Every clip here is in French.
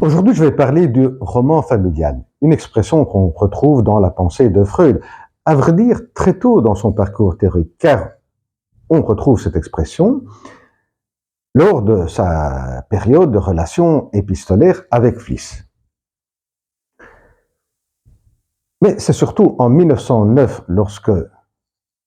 Aujourd'hui, je vais parler du roman familial, une expression qu'on retrouve dans la pensée de Freud. À vrai dire, très tôt dans son parcours théorique, car on retrouve cette expression lors de sa période de relation épistolaire avec Fliss. Mais c'est surtout en 1909, lorsque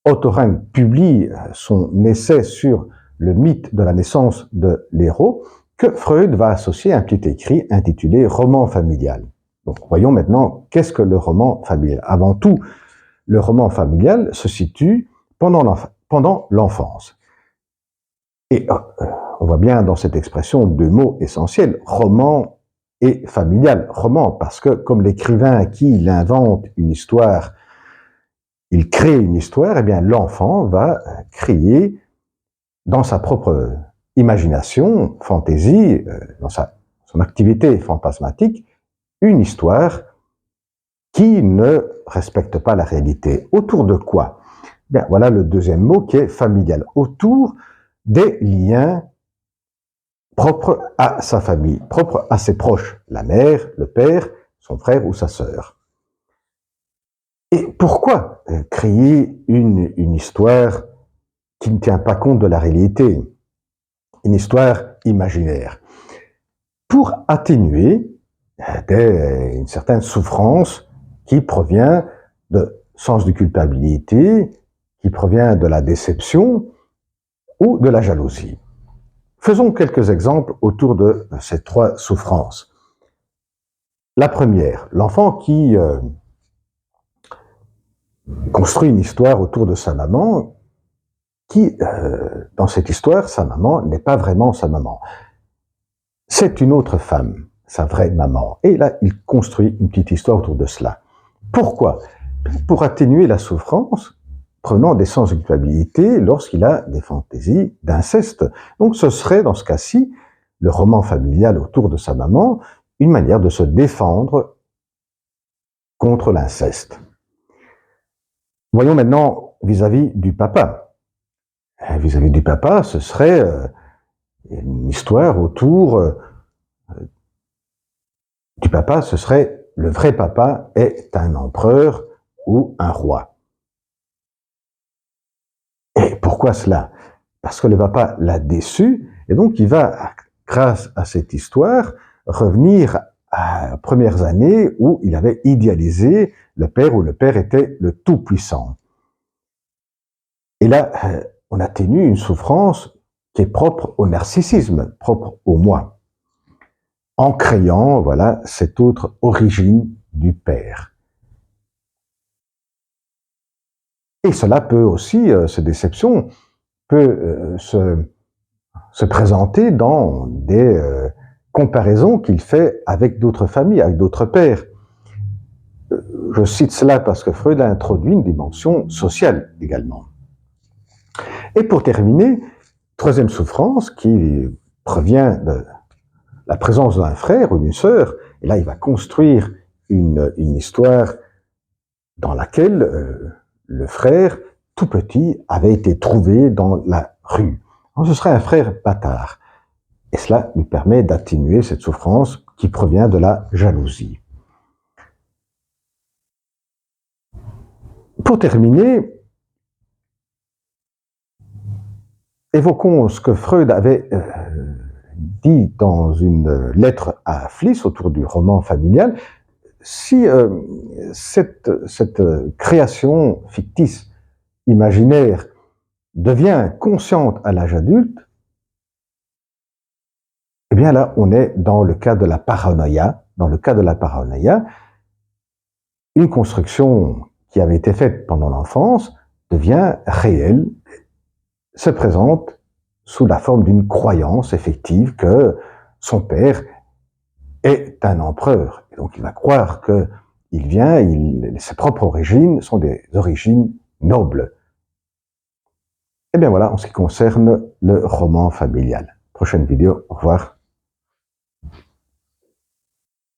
Otto Rank publie son essai sur le mythe de la naissance de l'héros, que Freud va associer un petit écrit intitulé Roman familial. Donc voyons maintenant qu'est-ce que le roman familial. Avant tout, le roman familial se situe pendant l'enfance. Et on voit bien dans cette expression deux mots essentiels, roman et familial. Roman parce que comme l'écrivain qui il invente une histoire, il crée une histoire, eh bien l'enfant va créer dans sa propre imagination, fantaisie, dans son activité fantasmatique, une histoire qui ne respecte pas la réalité. Autour de quoi? Bien, voilà le deuxième mot qui est familial. Autour des liens propres à sa famille, propres à ses proches, la mère, le père, son frère ou sa sœur. Et pourquoi créer une histoire qui ne tient pas compte de la réalité, une histoire imaginaire? Pour atténuer une certaine souffrance qui provient de sens de culpabilité, qui provient de la déception ou de la jalousie. Faisons quelques exemples autour de ces trois souffrances. La première, l'enfant qui construit une histoire autour de sa maman, qui, dans cette histoire, sa maman n'est pas vraiment sa maman. C'est une autre femme, sa vraie maman. Et là, il construit une petite histoire autour de cela. Pourquoi? Pour atténuer la souffrance provenant des sens de culpabilité lorsqu'il a des fantaisies d'inceste. Donc ce serait, dans ce cas-ci, le roman familial autour de sa maman, une manière de se défendre contre l'inceste. Voyons maintenant vis-à-vis du papa. Vis-à-vis du papa, ce serait une histoire autour du papa, ce serait le vrai papa est un empereur ou un roi. Et pourquoi cela? Parce que le papa l'a déçu, et donc il va, grâce à cette histoire, revenir à premières années où il avait idéalisé le père, où le père était le tout-puissant. Et là, on atténue une souffrance qui est propre au narcissisme, propre au moi, en créant, voilà, cette autre origine du père. Et cela peut aussi, cette déception peut se présenter dans des comparaisons qu'il fait avec d'autres familles, avec d'autres pères. Je cite cela parce que Freud a introduit une dimension sociale également. Et pour terminer, troisième souffrance qui provient de la présence d'un frère ou d'une sœur, et là il va construire une histoire dans laquelle le frère, tout petit, avait été trouvé dans la rue. Donc, ce serait un frère bâtard. Et cela lui permet d'atténuer cette souffrance qui provient de la jalousie. Pour terminer, évoquons ce que Freud avait dit dans une lettre à Fliss autour du roman familial. Si cette création fictice, imaginaire, devient consciente à l'âge adulte, eh bien là, on est dans le cas de la paranoïa. Dans le cas de la paranoïa, une construction qui avait été faite pendant l'enfance devient réelle, se présente sous la forme d'une croyance effective que son père est un empereur. Et donc il va croire que ses propres origines sont des origines nobles. Et bien voilà, en ce qui concerne le roman familial. Prochaine vidéo, au revoir.